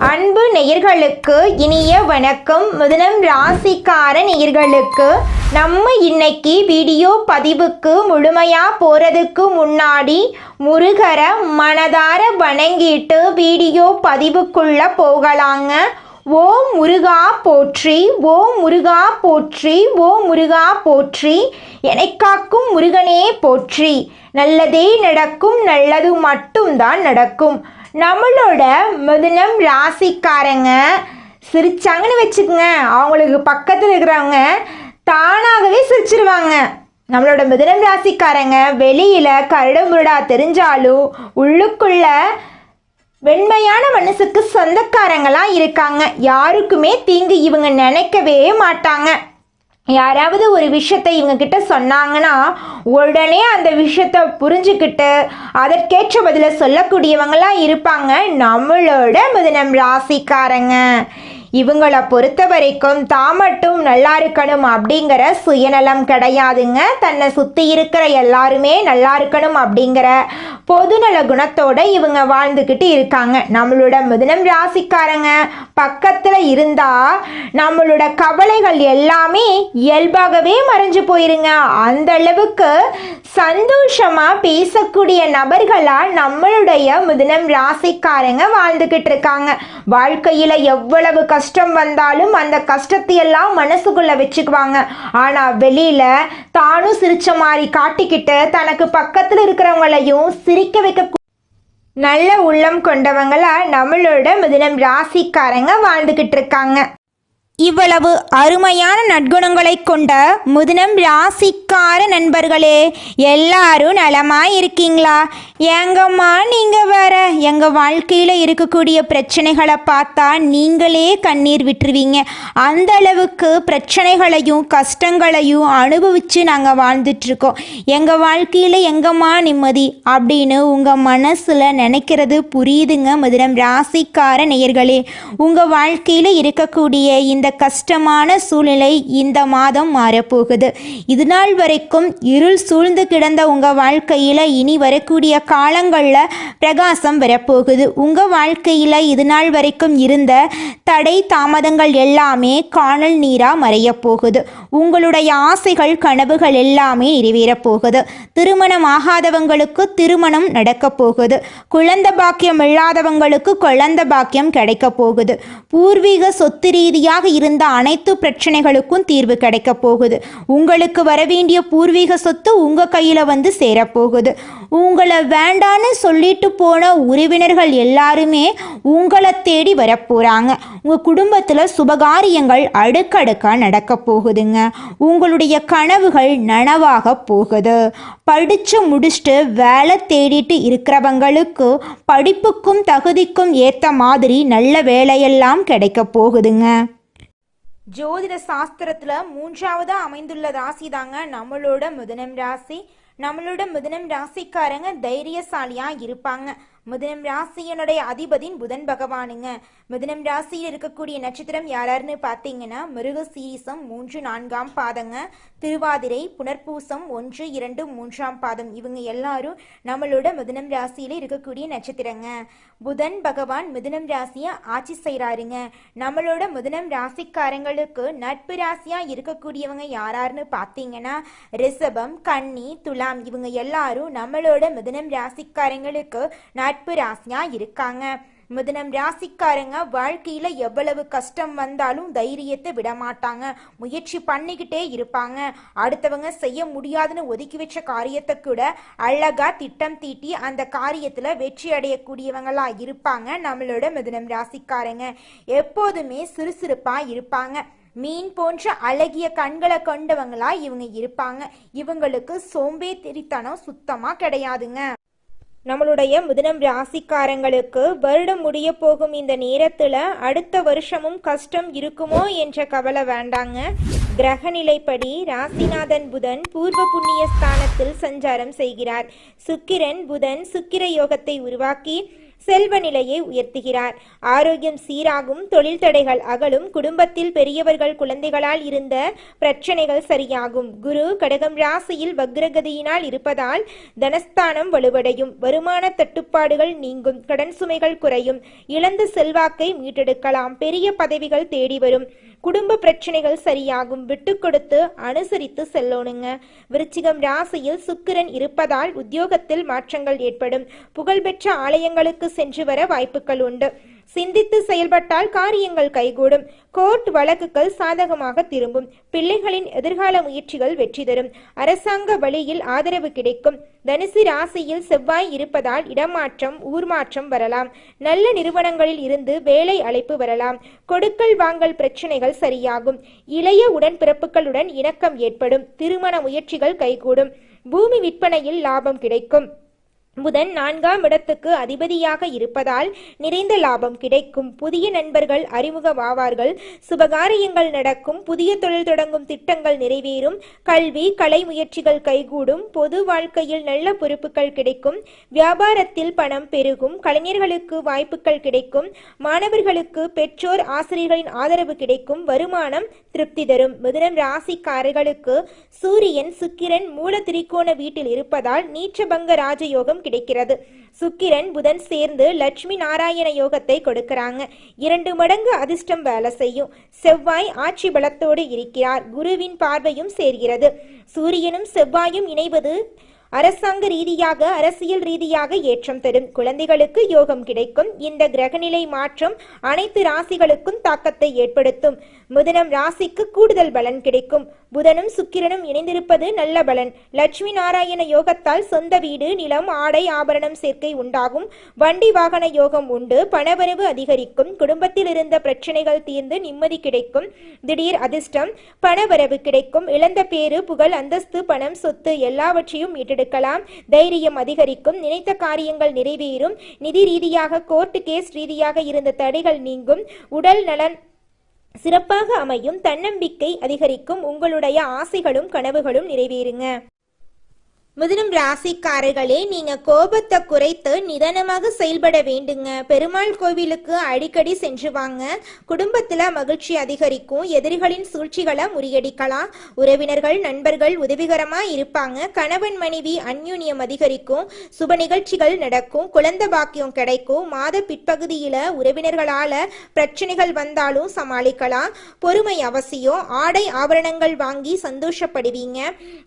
அன்பு நேயர்களுக்கு இனிய வணக்கம். மிதுனம் ராசிக்கார நேயர்களுக்கு நம்ம இன்னைக்கு வீடியோ பதிவுக்கு முழுமையாக போகிறதுக்கு முன்னாடி முருகரை மனதார வணங்கிட்டு வீடியோ பதிவுக்குள்ளே போகலாங்க. ஓ முருகா போற்றி, ஓ முருகா போற்றி, ஓ முருகா போற்றி, எனக்காக்கும் முருகனே போற்றி. நல்லதே நடக்கும், நல்லது மட்டும்தான் நடக்கும். நம்மளோட மிதுனம் ராசிக்காரங்க சிரிச்சாங்கன்னு வச்சுக்கோங்க, அவங்களுக்கு பக்கத்தில் இருக்கிறவங்க தானாகவே சிரிச்சிருவாங்க. நம்மளோட மிதுனம் ராசிக்காரங்க வெளியில் கரடுமுரடா தெரிஞ்சாலும் உள்ளுக்குள்ள வெண்மையான மனசுக்கு சொந்தக்காரங்களாம் இருக்காங்க. யாருக்குமே தீங்கு இவங்க நினைக்கவே மாட்டாங்க. யாராவது ஒரு விஷயத்தை இவங்க கிட்ட சொன்னாங்கன்னா உடனே அந்த விஷயத்தை புரிஞ்சுக்கிட்டு அதற்கேற்ற பதில சொல்லக்கூடியவங்களாம் இருப்பாங்க நம்மளோட மிதுனம் ராசிக்காரங்க. இவங்களை பொறுத்த வரைக்கும் தான் மட்டும் நல்லா இருக்கணும் அப்படிங்கிற சுயநலம் கிடையாதுங்க. தன்னை சுற்றி இருக்கிற எல்லாருமே நல்லா இருக்கணும் அப்படிங்கிற பொதுநல குணத்தோட இவங்க வாழ்ந்துக்கிட்டு இருக்காங்க. நம்மளோட மிதுனம் ராசிக்காரங்க பக்கத்தில் இருந்தால் நம்மளோட கவலைகள் எல்லாமே இயல்பாகவே மறைஞ்சு போயிருங்க. அந்த அளவுக்கு சந்தோஷமாக பேசக்கூடிய நபர்களாக நம்மளுடைய மிதுனம் ராசிக்காரங்க வாழ்ந்துக்கிட்டு இருக்காங்க. வாழ்க்கையில் எவ்வளவு கஷ்டம் வந்தாலும் அந்த கஷ்டத்தையெல்லாம் மனசுக்குள்ள வச்சுக்குவாங்க. ஆனால் வெளியில் தானும் சிரிச்ச மாதிரி காட்டிக்கிட்டு தனக்கு பக்கத்தில் இருக்கிறவங்களையும் சிரிக்க வைக்க நல்ல உள்ளம் கொண்டவங்களா நம்மளோட மிதுனம் ராசிக்காரங்க வாழ்ந்துக்கிட்டு இருக்காங்க. இவ்வளவு அருமையான நற்குணங்களை கொண்ட மிதுனம் ராசிக்கார நண்பர்களே, எல்லாரும் நலமாக இருக்கீங்களா? ஏங்கம்மா நீங்கள் வேற எங்கள் வாழ்க்கையில் இருக்கக்கூடிய பிரச்சனைகளை பார்த்தா நீங்களே கண்ணீர் விட்டுருவீங்க. அந்த அளவுக்கு பிரச்சனைகளையும் கஷ்டங்களையும் அனுபவித்து நாங்கள் வாழ்ந்துட்டுருக்கோம். எங்கள் வாழ்க்கையில் எங்கம்மா நிம்மதி அப்படின்னு உங்கள் மனசில் நினைக்கிறது புரியுதுங்க மிதுனம் ராசிக்கார நேயர்களே. உங்கள் வாழ்க்கையில் இருக்கக்கூடிய இந்த கஷ்டமான சூழ்நிலை இந்த மாதம் மாறப்போகுது. இது நாள் வரைக்கும் இருள் சூழ்ந்து கிடந்த உங்கள் வாழ்க்கையில் இனி வரக்கூடிய காலங்களில் பிரகாசம் வரப்போகுது. உங்கள் வாழ்க்கையில் இது நாள் வரைக்கும் இருந்த தடை தாமதங்கள் எல்லாமே காணல் நீராக மறையப் போகுது. உங்களுடைய ஆசைகள் கனவுகள் எல்லாமே நிறைவேறப் போகுது. திருமணம் ஆகாதவங்களுக்கு திருமணம் நடக்கப் போகுது. குழந்தை பாக்கியம் இல்லாதவங்களுக்கு குழந்தை பாக்கியம் கிடைக்க போகுது. பூர்வீக சொத்து ரீதியாக இருந்த அனைத்து பிரச்சனைகளுக்கும் தீர்வு கிடைக்க போகுது. உங்களுக்கு வரவேண்டிய பூர்வீக சொத்து உங்கள் கையில் வந்து சேரப்போகுது. உங்களை வேண்டான்னு சொல்லிட்டு போன உறவினர்கள் எல்லாருமே உங்களை தேடி வரப்போகிறாங்க. உங்கள் குடும்பத்தில் சுபகாரியங்கள் அடுக்கடுக்காக நடக்க போகுதுங்க. உங்களுடைய கனவுகள் நனவாக போகுது. படித்து முடிச்சுட்டு வேலை தேடிட்டு இருக்கிறவங்களுக்கு படிப்புக்கும் தகுதிக்கும் ஏற்ற மாதிரி நல்ல வேலையெல்லாம் கிடைக்க போகுதுங்க. ஜோதிட சாஸ்திரத்தில் 3வது அமைந்துள்ள ராசி தாங்க நம்மளோட மிதுனம் ராசி. நம்மளோட மிதுனம் ராசிக்காரங்க தைரியசாலியாக இருப்பாங்க. மிதுனம் ராசியனுடைய அதிபதியின் புதன் பகவானுங்க. மிதுனம் ராசியில் இருக்கக்கூடிய நட்சத்திரம் யாராருன்னு பார்த்தீங்கன்னா மிருகசீரிசம் 3, 4ஆம் பாதங்க, திருவாதிரை, புனர்பூசம் 1, 2, 3ஆம் பாதம். இவங்க எல்லாரும் நம்மளோட மிதுனம் ராசியில் இருக்கக்கூடிய நட்சத்திரங்க. புதன் பகவான் மிதுனம் ராசியை ஆட்சி செய்கிறாருங்க. நம்மளோட மிதுனம் ராசிக்காரங்களுக்கு நட்பு ராசியாக இருக்கக்கூடியவங்க யாராருன்னு பார்த்தீங்கன்னா ரிஷபம், கன்னி, துலாம். இவங்க எல்லாரும் நம்மளோட மிதுனம் ராசிக்காரங்களுக்கு நட்பு ராசியா இருக்காங்க. மிதுனம் ராசிக்காரங்க வாழ்க்கையில எவ்வளவு கஷ்டம் வந்தாலும் தைரியத்தை விடமாட்டாங்க. முயற்சி பண்ணிக்கிட்டே இருப்பாங்க. அடுத்தவங்க செய்ய முடியாதுன்னு ஒதுக்கி வச்ச காரியத்தை கூட அழகா திட்டம் தீட்டி அந்த காரியத்துல வெற்றி அடையக்கூடியவங்களா இருப்பாங்க. நம்மளோட மிதுனம் ராசிக்காரங்க எப்போதுமே சுறுசுறுப்பா இருப்பாங்க. மீன் போன்ற அழகிய கண்களை கொண்டவங்களா இவங்க இருப்பாங்க. இவங்களுக்கு சோம்பேறித்தனம் சுத்தமா கிடையாதுங்க. நம்மளுடைய மிதுனம் ராசிக்காரங்களுக்கு வருடம் முடிய போகும் இந்த நேரத்தில் அடுத்த வருஷமும் கஷ்டம் இருக்குமோ என்ற கவலை வேண்டாங்க. கிரகநிலைப்படி ராசிநாதன் புதன் பூர்வ புண்ணிய ஸ்தானத்தில் சஞ்சாரம் செய்கிறார். சுக்கிரன் புதன் சுக்கிர யோகத்தை உருவாக்கி செல்வ நிலையை உயர்த்துகிறார். ஆரோக்கியம் சீராகும், தொழில் தடைகள் அகலும், குடும்பத்தில் பெரியவர்கள் குழந்தைகளால் இருந்த பிரச்சனைகள் சரியாகும். குரு கடகம் ராசியில் வக்ரகதியினால் இருப்பதால் தனஸ்தானம் வலுவடையும், வருமான தட்டுப்பாடுகள் நீங்கும், கடன் சுமைகள் குறையும், இழந்த செல்வாக்கை மீட்டெடுக்கலாம், பெரிய பதவிகள் தேடி வரும், குடும்ப பிரச்சனைகள் சரியாகும், விட்டு கொடுத்து அனுசரித்து செல்லணுங்க. விருச்சிகம் ராசியில் சுக்கிரன் இருப்பதால் உத்தியோகத்தில் மாற்றங்கள் ஏற்படும், புகழ்பெற்ற ஆலயங்களுக்கு சென்று வர வாய்ப்புகள் உண்டு, சிந்தித்து செயல்பட்டால் காரியங்கள் கைகூடும், கோர்ட் வழக்குகள் சாதகமாக திரும்பும், பிள்ளைகளின் எதிர்கால முயற்சிகள் வெற்றி தரும், அரசாங்க வழியில் ஆதரவு கிடைக்கும். தனுசு ராசியில் செவ்வாய் இருப்பதால் இடமாற்றம் ஊர் மாற்றம் வரலாம், நல்ல நிறுவனங்களில் இருந்து வேலை அழைப்பு வரலாம், கொடுக்கல் வாங்கல் பிரச்சனைகள் சரியாகும், இளைய உடன்பிறப்புகளுடன் இணக்கம் ஏற்படும், திருமண முயற்சிகள் கைகூடும், பூமி விற்பனையில் லாபம் கிடைக்கும். புதன் 4ஆம் இடத்துக்கு அதிபதியாக இருப்பதால் நிறைந்த லாபம் கிடைக்கும், புதிய நண்பர்கள் அறிமுகமாவார்கள், சுபகாரியங்கள் நடக்கும், புதிய தொழில் தொடங்கும் திட்டங்கள் நிறைவேறும், கல்வி கலை முயற்சிகள் கைகூடும், பொது வாழ்க்கையில் நல்ல பொறுப்புகள் கிடைக்கும், வியாபாரத்தில் பணம் பெருகும், கலைஞர்களுக்கு வாய்ப்புகள் கிடைக்கும், மாணவர்களுக்கு பெற்றோர் ஆசிரியர்களின் ஆதரவு கிடைக்கும், வருமானம் திருப்தி தரும். மிதுனம் ராசிக்காரர்களுக்கு சூரியன் சுக்கிரன் மூல திரிகோண வீட்டில் இருப்பதால் நீச்சபங்க ராஜயோகம் கிடைக்கிறது. சுக்கிரன் புதன் சேர்ந்து லட்சுமி நாராயண யோகத்தை கொடுக்கறாங்க, 2 மடங்கு அதிர்ஷ்டம் வேலை செய்யும். செவ்வாய் ஆட்சி பலத்தோடு இருக்கிறார், குருவின் பார்வையும் சேர்கிறது. சூரியனும் செவ்வாயும் இணைவது அரசாங்க ரீதியாக அரசியல் ரீதியாக ஏற்றம் தரும், குழந்தைகளுக்கு யோகம் கிடைக்கும். இந்த கிரகநிலை மாற்றம் அனைத்து ராசிகளுக்கும் தாக்கத்தை ஏற்படுத்தும். மிதுனம் ராசிக்கு கூடுதல் பலன் கிடைக்கும். புதனும் சுக்கிரனும் இணைந்திருப்பது நல்ல பலன். லட்சுமி நாராயண யோகத்தால் சொந்த வீடு, நிலம், ஆடை ஆபரணம் சேர்க்கை உண்டாகும், வண்டி வாகன யோகம் உண்டு, பணவரவு அதிகரிக்கும், குடும்பத்தில் இருந்த பிரச்சனைகள் தீர்ந்து நிம்மதி கிடைக்கும், திடீர் அதிர்ஷ்டம் பணவரவு கிடைக்கும், இழந்த பேரு புகழ் அந்தஸ்து பணம் சொத்து எல்லாவற்றையும் மீட்டெடுக்கலாம், தைரியம் அதிகரிக்கும், நினைத்த காரியங்கள் நிறைவேறும், நிதி ரீதியாக கோர்ட் கேஸ் ரீதியாக இருந்த தடைகள் நீங்கும், உடல் நலன் சிறப்பாக அமையும், தன்னம்பிக்கை அதிகரிக்கும், உங்களுடைய ஆசைகளும் கனவுகளும் நிறைவேறுங்க. மிதுனம் ராசிக்காரர்களே, நீங்க கோபத்தை குறைத்து நிதானமாக செயல்பட வேண்டுங்க. பெருமாள் கோவிலுக்கு அடிக்கடி சென்று வாங்க, குடும்பத்துல மகிழ்ச்சி அதிகரிக்கும், எதிரிகளின் சூழ்ச்சிகளை முறியடிக்கலாம், உறவினர்கள் நண்பர்கள் உதவிகரமா இருப்பாங்க, கணவன் மனைவி அந்யூன்யம் அதிகரிக்கும், சுப நிகழ்ச்சிகள் நடக்கும், குழந்தை பாக்கியம் கிடைக்கும், மாத பிற்பகுதியில உறவினர்களால பிரச்சனைகள் வந்தாலும் சமாளிக்கலாம், பொறுமை அவசியம், ஆடை ஆபரணங்கள் வாங்கி சந்தோஷப்படுவீங்க,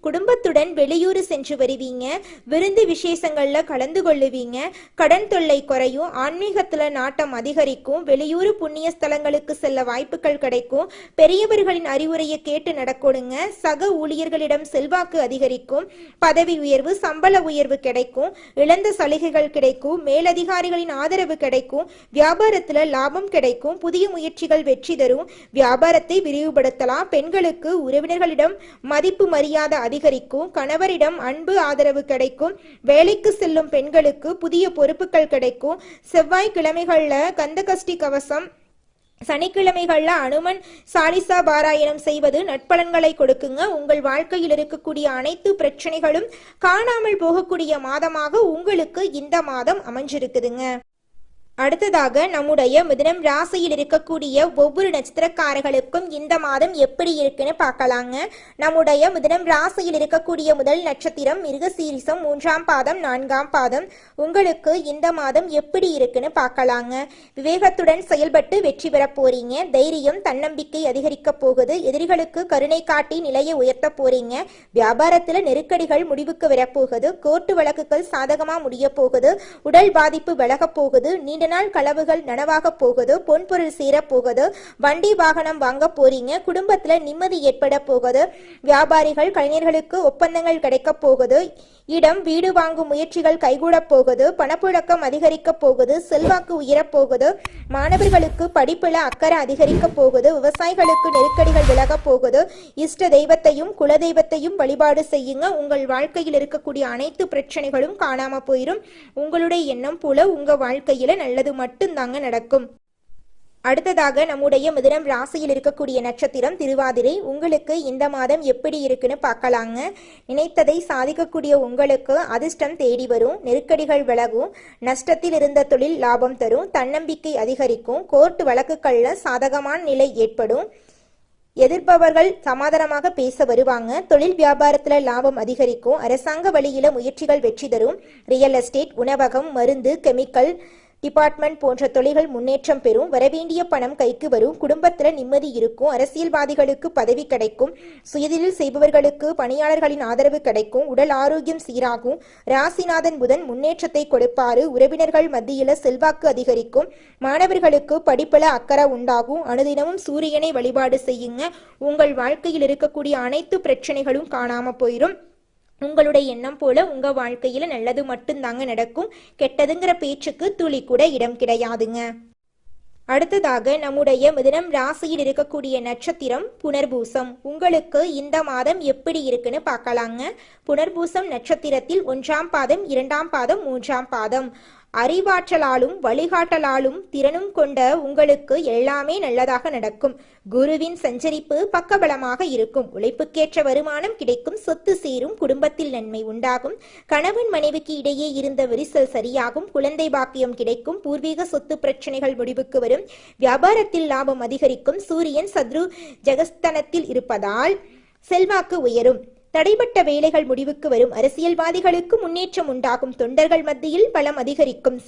குடும்பத்துடன் வெளியூர் சென்று வருவீங்க, விருந்து விசேஷங்கள்ல கலந்து கொள்ளுவீங்க, கடன் தொல்லை குறையும், ஆன்மீகத்துல நாட்டம் அதிகரிக்கும், வெளியூர் புண்ணிய ஸ்தலங்களுக்கு செல்ல வாய்ப்புகள் கிடைக்கும், பெரியவர்களின் அறிவுரையை கேட்டு நடக்கணுங்க, சக ஊழியர்களிடம் செல்வாக்கு அதிகரிக்கும், பதவி உயர்வு சம்பள உயர்வு கிடைக்கும், இழந்த சலுகைகள் கிடைக்கும், மேலதிகாரிகளின் ஆதரவு கிடைக்கும், வியாபாரத்துல லாபம் கிடைக்கும், புதிய முயற்சிகள் வெற்றி தரும், வியாபாரத்தை விரிவுபடுத்தலாம், பெண்களுக்கு உறவினர்களிடம் மதிப்பு மரியாதை அதிகரிக்கும், கணவரிடம் அன்பு ஆதரவு கிடைக்கும், வேலைக்கு செல்லும் பெண்களுக்கு புதிய பொறுப்புகள் கிடைக்கும், செவ்வாய்க்கிழமைகள்ல கந்தகஷ்டி கவசம், சனிக்கிழமைகள்ல அனுமன் சாலிசா பாராயணம் செய்வது நட்பலன்களை கொடுக்குங்க. உங்கள் வாழ்க்கையில் இருக்கக்கூடிய அனைத்து பிரச்சனைகளும் காணாமல் போகக்கூடிய மாதமாக உங்களுக்கு இந்த மாதம் அமைஞ்சிருக்குதுங்க. அடுத்ததாக நம்முடைய மிதுனம் ராசியில் இருக்கக்கூடிய ஒவ்வொரு நட்சத்திரக்காரர்களுக்கும் இந்த மாதம் எப்படி இருக்குன்னு பார்க்கலாங்க. நம்முடைய மிதுனம் ராசியில் இருக்கக்கூடிய முதல் நட்சத்திரம் மிருகசீரிசம், 3ஆம் பாதம் 4ஆம் பாதம். உங்களுக்கு இந்த மாதம் எப்படி இருக்குன்னு பார்க்கலாங்க. விவேகத்துடன் செயல்பட்டு வெற்றி பெற போறீங்க, தைரியம் தன்னம்பிக்கை அதிகரிக்க போகுது, எதிரிகளுக்கு கருணை காட்டி நிலையை உயர்த்த போறீங்க, வியாபாரத்துல நெருக்கடிகள் முடிவுக்கு வரப்போகுது, கோர்ட்டு வழக்குகள் சாதகமா முடிய போகுது, உடல் பாதிப்பு விலக போகுது, நீண்ட நாள் களவுகள் நனவாக போகுது, பொன்பொருள் சேர போகுது, வண்டி வாகனம் வாங்க போறீங்க, குடும்பத்துல நிம்மதி ஏற்பட போகுது, வியாபாரிகள் கலைஞர்களுக்கு ஒப்பந்தங்கள் கிடைக்க போகுது, இடம் வீடு வாங்கும் முயற்சிகள் கைகூட போகுது, பணப்புழக்கம் அதிகரிக்க போகுது, செல்வாக்கு உயரப்போகுது, மாணவர்களுக்கு படிப்புல அக்கறை அதிகரிக்க போகுது, விவசாயிகளுக்கு நெருக்கடிகள் விலக போகுது, இஷ்ட தெய்வத்தையும் குல தெய்வத்தையும் வழிபாடு செய்யுங்க. உங்கள் வாழ்க்கையில் இருக்கக்கூடிய அனைத்து பிரச்சனைகளும் காணாம போயிடும். உங்களுடைய எண்ணம் போல உங்க வாழ்க்கையில நல்லது மட்டும்தாங்க நடக்கும். அடுத்ததாக நம்முடைய மிதுனம் ராசியில் இருக்கக்கூடிய நட்சத்திரம் திருவாதிரை. உங்களுக்கு இந்த மாதம் எப்படி இருக்குன்னு பார்க்கலாங்க. நினைத்ததை சாதிக்கக்கூடிய உங்களுக்கு அதிர்ஷ்டம் தேடி வரும், நெருக்கடிகள் விலகும், நஷ்டத்தில் இருந்த தொழில் லாபம் தரும், தன்னம்பிக்கை அதிகரிக்கும், கோர்ட் வழக்குகள்ல சாதகமான நிலை ஏற்படும், எதிர்ப்பவர்கள் சமாதானமாக பேச வருவாங்க, தொழில் வியாபாரத்துல லாபம் அதிகரிக்கும், அரசாங்க வழியில முயற்சிகள் வெற்றி தரும், ரியல் எஸ்டேட், உணவகம், மருந்து, கெமிக்கல் டிபார்ட்மெண்ட் போன்ற தொழில்கள் முன்னேற்றம் பெறும், வரவேண்டிய பணம் கைக்கு வரும், குடும்பத்துல நிம்மதி இருக்கும், அரசியல்வாதிகளுக்கு பதவி கிடைக்கும், சுயதொழில் செய்பவர்களுக்கு பணியாளர்களின் ஆதரவு கிடைக்கும், உடல் ஆரோக்கியம் சீராகும், ராசிநாதன் புதன் முன்னேற்றத்தை கொடுப்பாரு, உறவினர்கள் மத்தியில செல்வாக்கு அதிகரிக்கும், மாணவர்களுக்கு படிப்புல அக்கறை உண்டாகும், அனுதினமும் சூரியனை வழிபாடு செய்யுங்க. உங்கள் வாழ்க்கையில் இருக்கக்கூடிய அனைத்து பிரச்சனைகளும் காணாம போயிடும். உங்களுடைய எண்ணம் போல உங்க வாழ்க்கையில நல்லது மட்டும்தாங்க நடக்கும். கெட்டதுங்கிற பேச்சுக்கு துளி கூட இடம் கிடையாதுங்க. அடுத்ததாக நம்முடைய மிதுனம் ராசியில் இருக்கக்கூடிய நட்சத்திரம் புனர்பூசம். உங்களுக்கு இந்த மாதம் எப்படி இருக்குன்னு பார்க்கலாங்க. புனர்பூசம் நட்சத்திரத்தில் 1ஆம் பாதம், 2ஆம் பாதம், 3ஆம் பாதம். அறிவாற்றலாலும் வழிகாட்டலாலும் திறனும் கொண்ட உங்களுக்கு எல்லாமே நல்லதாக நடக்கும். குருவின் சஞ்சரிப்பு பக்கபலமாக இருக்கும். உழைப்புக்கேற்ற வருமானம் கிடைக்கும், சொத்து சேரும், குடும்பத்தில் நன்மை உண்டாகும், கணவன் மனைவிக்கு இடையே இருந்த விரிசல் சரியாகும், குழந்தை பாக்கியம் கிடைக்கும், பூர்வீக சொத்து பிரச்சனைகள் முடிவுக்கு வரும், வியாபாரத்தில் லாபம் அதிகரிக்கும், சூரியன் சத்ரு ஜெகஸ்தனத்தில் இருப்பதால் செல்வாக்கு உயரும், தடைப்பட்ட வேலைகள் முடிவுக்கு வரும், அரசியல்வாதிகளுக்கு முன்னேற்றம் உண்டாகும், தொண்டர்கள் மத்தியில் பலம் அதிகரிக்கும்,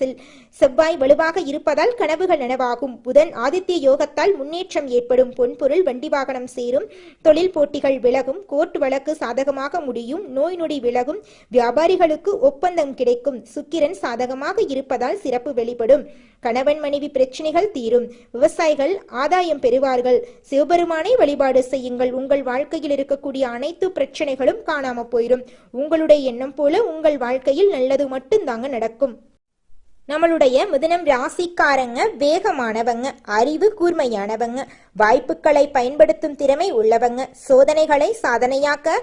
செவ்வாய் வலுவாக இருப்பதால் கனவுகள் நனவாகும், புதன் ஆதித்ய யோகத்தால் முன்னேற்றம் ஏற்படும், பொன்பொருள் வண்டி வாகனம் சேரும், தொழில் போட்டிகள் விலகும், கோர்ட் வழக்கு சாதகமாக முடியும், நோய் நொடி விலகும், வியாபாரிகளுக்கு ஒப்பந்தம் கிடைக்கும், சுக்கிரன் சாதகமாக இருப்பதால் சிறப்பு வெளிப்படும், கணவன் மனைவி பிரச்சனைகள் தீரும், விவசாயிகள் ஆதாயம் பெறுவார்கள், சிவபெருமானை வழிபாடு செய்யுங்கள். உங்கள் வாழ்க்கையில் இருக்கக்கூடிய அனைத்து பிரச்சனைகளும் காணாம போயிடும். உங்களுடைய எண்ணம் போல உங்கள் வாழ்க்கையில் நல்லது மட்டும்தாங்க நடக்கும். நம்மளுடைய மிதுனம் ராசிக்காரங்க வேகமானவங்க, அறிவு கூர்மையானவங்க, வாய்ப்புகளை பயன்படுத்தும் திறமை உள்ளவங்க, சோதனைகளை சாதனையாக்க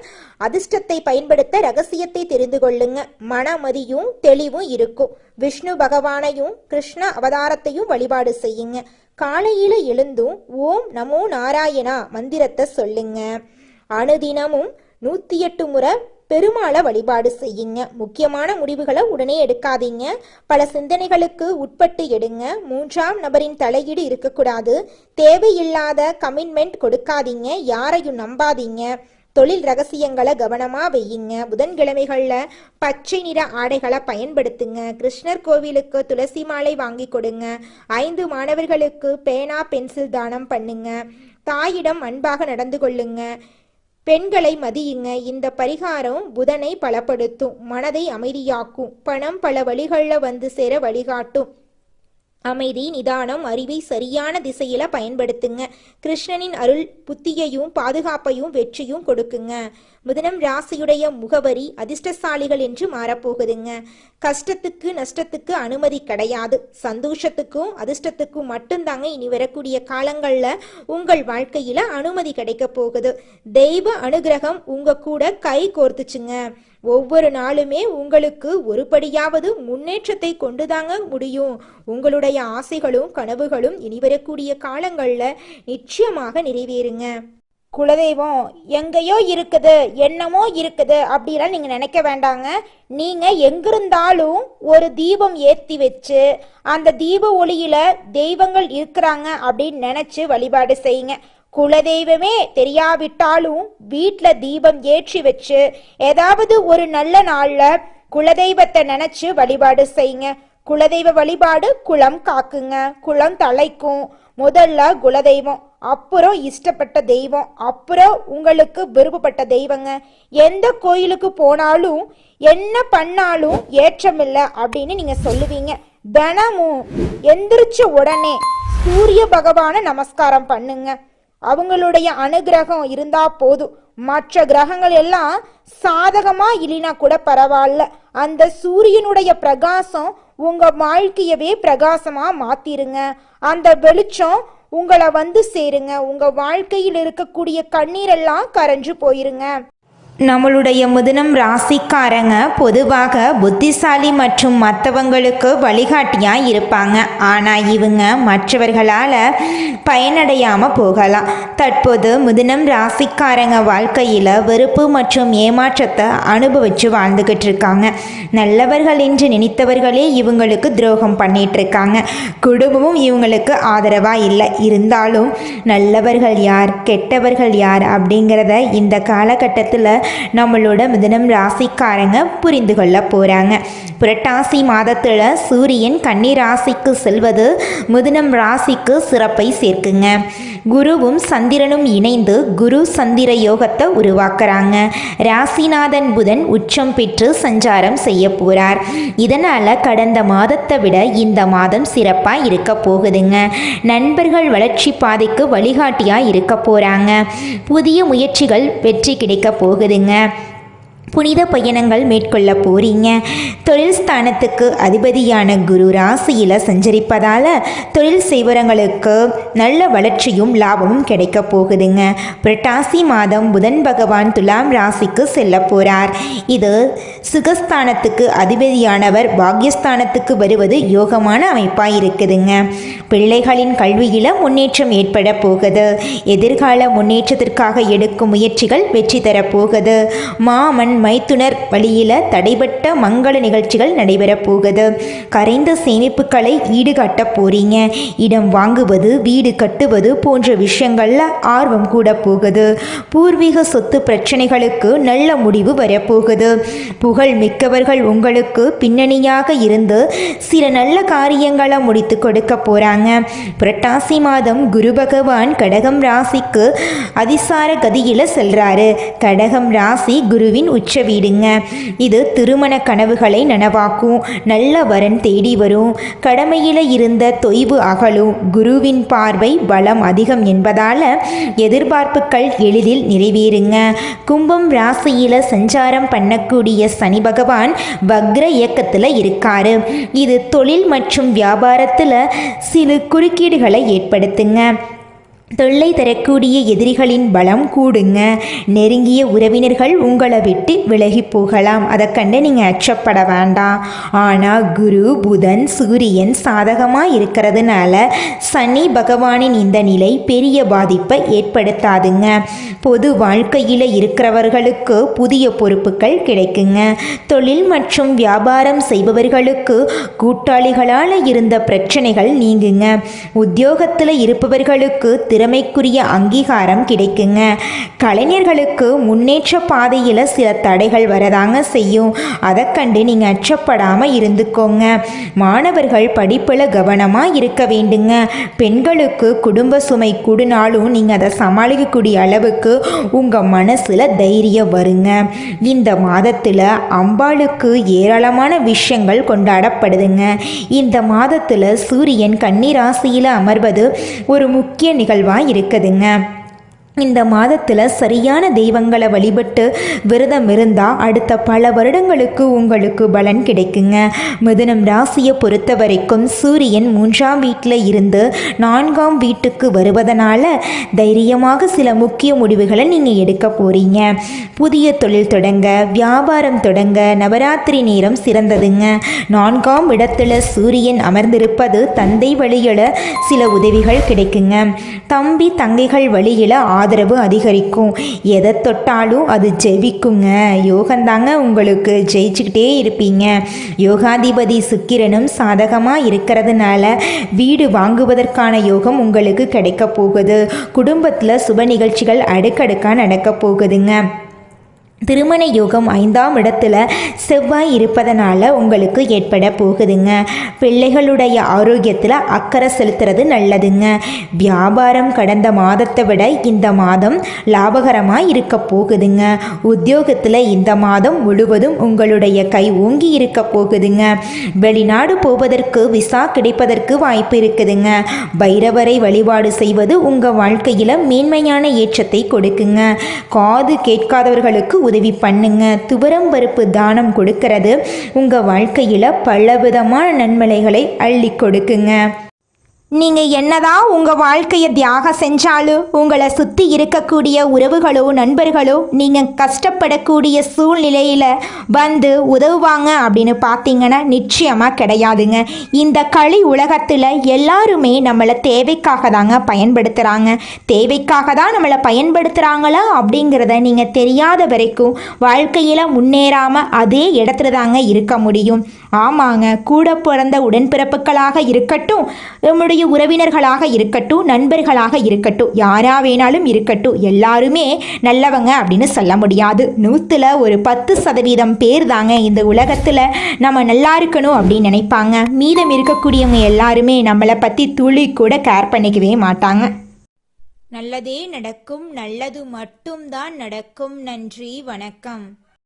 அதிர்ஷ்டத்தை பயன்படுத்த ரகசியத்தை தெரிந்து கொள்ளுங்க. மனமதியும் தெளிவும் இருக்கும். விஷ்ணு பகவானையும் கிருஷ்ண அவதாரத்தையும் வழிபாடு செய்யுங்க. காலையில எழுந்தும் ஓம் நமோ நாராயணா மந்திரத்தை சொல்லுங்க. அனுதினமும் 108 முறை பெருமாளை வழிபாடு செய்யுங்க. முக்கியமான முடிவுகளை உடனே எடுக்காதீங்க. பல சிந்தனைகளுக்கு உட்பட்டு எடுங்க. 3ஆம் நபரின் தலையீடு இருக்கக்கூடாது. தேவையில்லாத கமிட்மெண்ட் கொடுக்காதீங்க. யாரையும் நம்பாதீங்க. தொழில் ரகசியங்களை கவனமா வையுங்க. புதன்கிழமைகள்ல பச்சை நிற ஆடைகளை பயன்படுத்துங்க. கிருஷ்ணர் கோவிலுக்கு துளசி மாலை வாங்கி கொடுங்க. 5 மாணவர்களுக்கு பேனா பென்சில் தானம் பண்ணுங்க. தாயிடம் அன்பாக நடந்து கொள்ளுங்க. பெண்களை மதியுங்க. இந்த பரிகாரம் புதனை பலப்படுத்தும், மனதை அமைதியாக்கும், பணம் பல வழிகளில் வந்து சேர வழிகாட்டும். அமைதி, நிதானம், அறிவை சரியான திசையில பயன்படுத்துங்க. கிருஷ்ணனின் அருள் புத்தியையும் பாதுகாப்பையும் வெற்றியும் கொடுக்குங்க. மிதுனம் ராசியுடைய முகவரி அதிர்ஷ்டசாலிகள் என்று மாறப்போகுதுங்க. கஷ்டத்துக்கு நஷ்டத்துக்கு அனுமதி கிடையாது. சந்தோஷத்துக்கும் அதிர்ஷ்டத்துக்கும் மட்டும்தாங்க இனி வரக்கூடிய காலங்கள்ல உங்கள் வாழ்க்கையில அனுமதி கிடைக்க போகுது. தெய்வ அனுகிரகம் உங்க கூட கை கோர்த்துச்சுங்க. ஒவ்வொரு நாளுமே உங்களுக்கு ஒருபடியாவது முன்னேற்றத்தை கொண்டுதாங்க முடியும். உங்களுடைய ஆசைகளும் கனவுகளும் இனி வரக்கூடிய காலங்கள்ல நிச்சயமாக நிறைவேறுங்க. குலதெய்வம் எங்கேயோ இருக்குது, என்னமோ இருக்குது அப்படிலாம் நீங்க நினைக்க வேண்டாங்க. நீங்க எங்கிருந்தாலும் ஒரு தீபம் ஏற்றி வச்சு அந்த தீப ஒளியில தெய்வங்கள் இருக்கிறாங்க அப்படின்னு நினைச்சு வழிபாடு செய்யுங்க. குலதெய்வமே தெரியாவிட்டாலும் வீட்டில் தீபம் ஏற்றி வச்சு ஏதாவது ஒரு நல்ல நாள்ல குலதெய்வத்தை நினைச்சு வழிபாடு செய்யுங்க. குலதெய்வ வழிபாடு குலம் காக்குங்க, குலம் தலைக்கும். முதல்ல குலதெய்வம், அப்புறம் இஷ்டப்பட்ட தெய்வம், அப்புறம் உங்களுக்கு விருப்பப்பட்ட தெய்வங்க. எந்த கோயிலுக்கு போனாலும் என்ன பண்ணாலும் ஏற்றமில்லை அப்படின்னு நீங்க சொல்லுவீங்க. தினமும் எந்திரிச்ச உடனே சூரிய பகவான நமஸ்காரம் பண்ணுங்க. அவங்களுடைய அனுகிரகம் இருந்தா போதும். மற்ற கிரகங்கள் எல்லாம் சாதகமா இல்லைனா கூட பரவாயில்ல. அந்த சூரியனுடைய பிரகாசம் உங்க வாழ்க்கையவே பிரகாசமா மாத்திருங்க. அந்த வெளிச்சம் உங்களை வந்து சேருங்க. உங்க வாழ்க்கையில் இருக்கக்கூடிய கண்ணீரெல்லாம் கரைஞ்சு போயிருங்க. நம்மளுடைய மிதுனம் ராசிக்காரங்க பொதுவாக புத்திசாலி மற்றும் மற்றவங்களுக்கு வழிகாட்டியாக இருப்பாங்க. ஆனால் இவங்க மற்றவர்களால் பயனடையாமல் போகலாம். தற்போது மிதுனம் ராசிக்காரங்க வாழ்க்கையில் வெறுப்பு மற்றும் ஏமாற்றத்தை அனுபவித்து வாழ்ந்துக்கிட்டு இருக்காங்க. நல்லவர்கள் என்று நினைத்தவர்களே இவங்களுக்கு துரோகம் பண்ணிட்டு இருக்காங்க. குடும்பமும் இவங்களுக்கு ஆதரவாக இல்லை. இருந்தாலும் நல்லவர்கள் யார் கெட்டவர்கள் யார் அப்படிங்கிறத இந்த காலகட்டத்தில் நம்மளோட மிதுனம் ராசிக்காரங்க புரிந்து கொள்ள போகிறாங்க. புரட்டாசி மாதத்தில் சூரியன் கன்னி ராசிக்கு செல்வது மிதுனம் ராசிக்கு சிறப்பை சேர்க்குங்க. குருவும் சந்திரனும் இணைந்து குரு சந்திர யோகத்தை உருவாக்குறாங்க. ராசிநாதன் புதன் உச்சம் பெற்று சஞ்சாரம் செய்ய போகிறார். இதனால் கடந்த மாதத்தை விட இந்த மாதம் சிறப்பாக இருக்க போகுதுங்க. நண்பர்கள் வளர்ச்சி பாதைக்கு வழிகாட்டியாக இருக்க போகிறாங்க. புதிய முயற்சிகள் வெற்றி கிடைக்க போகுதுங்க. புனித பயணங்கள் மேற்கொள்ள போறீங்க. தொழில் ஸ்தானத்துக்கு அதிபதியான குரு ராசியில் சஞ்சரிப்பதால் தொழில் செய்வரங்களுக்கு நல்ல வளர்ச்சியும் லாபமும் கிடைக்க போகுதுங்க. புரட்டாசி மாதம் புதன் பகவான் துலாம் ராசிக்கு செல்ல போகிறார். இது சுகஸ்தானத்துக்கு அதிபதியானவர் பாக்யஸ்தானத்துக்கு வருவது யோகமான அமைப்பாக இருக்குதுங்க. பிள்ளைகளின் கல்வியில் முன்னேற்றம் ஏற்பட போகுது. எதிர்கால முன்னேற்றத்திற்காக எடுக்கும் முயற்சிகள் வெற்றி தரப்போகுது. மாமன் மைத்துனர் வழியில் தடைபட்ட மங்கள நிகழ்ச்சிகள் நடைபெறப் போகுது. கரைந்த சேமிப்புகளை ஈடுகட்ட போறீங்க. இடம் வாங்குவது வீடு கட்டுவது போன்ற விஷயங்கள்ல ஆர்வம் கூட போகுது. பூர்வீக சொத்து பிரச்சனைகளுக்கு நல்ல முடிவு வரப்போகுது. புகழ் மிக்கவர்கள் உங்களுக்கு பின்னணியாக இருந்து சில நல்ல காரியங்களை முடித்து கொடுக்க போறாங்க. புரட்டாசி மாதம் குரு பகவான் கடகம் ராசிக்கு அதிசார கதியில செல்றாரு. கடகம் ராசி குருவின் உச்ச வீடுங்க. இது திருமண கனவுகளை நனவாக்கும். நல்ல வரன் தேடி வரும். கடமையில இருந்த தொய்வு அகலும். குருவின் பார்வை பலம் அதிகம் என்பதால எதிர்பார்ப்புகள் எளிதில் நிறைவேறுங்க. கும்பம் ராசியில சஞ்சாரம் பண்ணக்கூடிய சனி பகவான் வக்ர இயக்கத்தில் இருக்காரு. இது தொழில் மற்றும் வியாபாரத்தில் சில குறுக்கீடுகளை ஏற்படுத்துங்க. தொல்லை தரக்கூடிய எதிரிகளின் பலம் கூடுங்க. நெருங்கிய உறவினர்கள் உங்களை விட்டு விலகி போகலாம். அதை கண்டு நீங்கள் அச்சப்பட வேண்டாம். ஆனால் குரு புதன் சூரியன் சாதகமாக இருக்கிறதுனால சனி பகவானின் இந்த நிலை பெரிய பாதிப்பை ஏற்படுத்தாதுங்க. பொது வாழ்க்கையில் இருக்கிறவர்களுக்கு புதிய பொறுப்புகள் கிடைக்குங்க. தொழில் மற்றும் வியாபாரம் செய்பவர்களுக்கு கூட்டாளிகளால் இருந்த பிரச்சனைகள் நீங்குங்க. உத்தியோகத்தில் இருப்பவர்களுக்கு திறமைக்குரிய அங்கீகாரம் கிடைக்குங்க. கலைஞர்களுக்கு முன்னேற்ற பாதையில் சில தடைகள் வரதாங்க செய்யும். அதை கண்டு நீங்கள் அச்சப்படாமல் இருந்துக்கோங்க. மாணவர்கள் படிப்பில் கவனமாக இருக்க வேண்டுங்க. பெண்களுக்கு குடும்ப சுமை கூடினாலும் நீங்கள் அதை சமாளிக்கக்கூடிய அளவுக்கு உங்கள் மனசில் தைரியம் வருங்க. இந்த மாதத்தில் அம்பாளுக்கு ஏராளமான விஷயங்கள் கொண்டாடப்படுதுங்க. இந்த மாதத்தில் சூரியன் கன்னி ராசியில் அமர்வது ஒரு முக்கிய நிகழ்வாக இருக்குதுங்க. இந்த மாதத்தில் சரியான தெய்வங்களை வழிபட்டு விரதம் இருந்தால் அடுத்த பல வருடங்களுக்கு உங்களுக்கு பலன் கிடைக்குங்க. மிதுனம் ராசியை பொறுத்த வரைக்கும் சூரியன் 3ஆம் வீட்டில் இருந்து 4ஆம் வீட்டுக்கு வருவதனால தைரியமாக சில முக்கிய முடிவுகளை நீங்கள் எடுக்க போகிறீங்க. புதிய தொழில் தொடங்க வியாபாரம் தொடங்க நவராத்திரி நேரம் சிறந்ததுங்க. 4ஆம் இடத்துல சூரியன் அமர்ந்திருப்பது தந்தை வழியில் சில உதவிகள் கிடைக்குங்க. தம்பி தங்கைகள் வழியில் ஆதரவு அதிகரிக்கும். எதை தொட்டாலும் அது ஜெயிக்குங்க. யோகந்தாங்க உங்களுக்கு ஜெயிச்சுக்கிட்டே இருப்பீங்க. யோகாதிபதி சுக்கிரனும் சாதகமாக இருக்கிறதுனால வீடு வாங்குவதற்கான யோகம் உங்களுக்கு கிடைக்க போகுது. குடும்பத்தில் சுப நிகழ்ச்சிகள் அடுக்கடுக்காக நடக்க போகுதுங்க. திருமண யோகம் 5ஆம் இடத்துல செவ்வாய் இருப்பதனால உங்களுக்கு ஏற்பட போகுதுங்க. பிள்ளைகளுடைய ஆரோக்கியத்தில் அக்கறை செலுத்துறது நல்லதுங்க. வியாபாரம் கடந்த மாதத்தை விட இந்த மாதம் லாபகரமாக இருக்க போகுதுங்க. உத்தியோகத்தில் இந்த மாதம் முழுவதும் உங்களுடைய கை ஓங்கி இருக்க போகுதுங்க. வெளிநாடு போவதற்கு விசா கிடைப்பதற்கு வாய்ப்பு இருக்குதுங்க. பைரவரை வழிபாடு செய்வது உங்கள் வாழ்க்கையில் மேன்மையான ஏற்றத்தை கொடுக்குங்க. காது கேட்காதவர்களுக்கு உதவி பண்ணுங்க. துவரம் பருப்பு தானம் கொடுக்கிறது உங்கள் வாழ்க்கையில் பலவிதமான நன்மைகளை அள்ளி கொடுக்குங்க. நீங்கள் என்னதான் உங்கள் வாழ்க்கையை தியாகம் செஞ்சாலும் உங்களை சுற்றி இருக்கக்கூடிய உறவுகளோ நண்பர்களோ நீங்கள் கஷ்டப்படக்கூடிய சூழ்நிலையில் வந்து உதவுவாங்க அப்படின்னு பார்த்தீங்கன்னா நிச்சயமாக கிடையாதுங்க. இந்த களி உலகத்தில் எல்லாருமே நம்மளை தேவைக்காக தாங்க பயன்படுத்துகிறாங்க. தேவைக்காக தான் நம்மளை பயன்படுத்துகிறாங்களா அப்படிங்கிறத நீங்கள் தெரியாத வரைக்கும் வாழ்க்கையில் முன்னேறாமல் அதே இடத்துல தாங்க இருக்க முடியும். ஆமாங்க, கூட பிறந்த உடன்பிறப்புகளாக இருக்கட்டும், நம்முடைய உறவினர்களாக இருக்கட்டும், நண்பர்களாக இருக்கட்டும், யாரா வேணாலும் இருக்கட்டும், எல்லாருமே நல்லவங்க அப்படின்னு சொல்ல முடியாது. 100ல் ஒரு 10% பேர் தாங்க இந்த உலகத்தில் நம்ம நல்லா இருக்கணும் அப்படின்னு நினைப்பாங்க. மீதம் இருக்கக்கூடியவங்க எல்லாருமே நம்மளை பற்றி துளி கூட கேர் பண்ணிக்கவே மாட்டாங்க. நல்லதே நடக்கும், நல்லது மட்டும்தான் நடக்கும். நன்றி, வணக்கம்.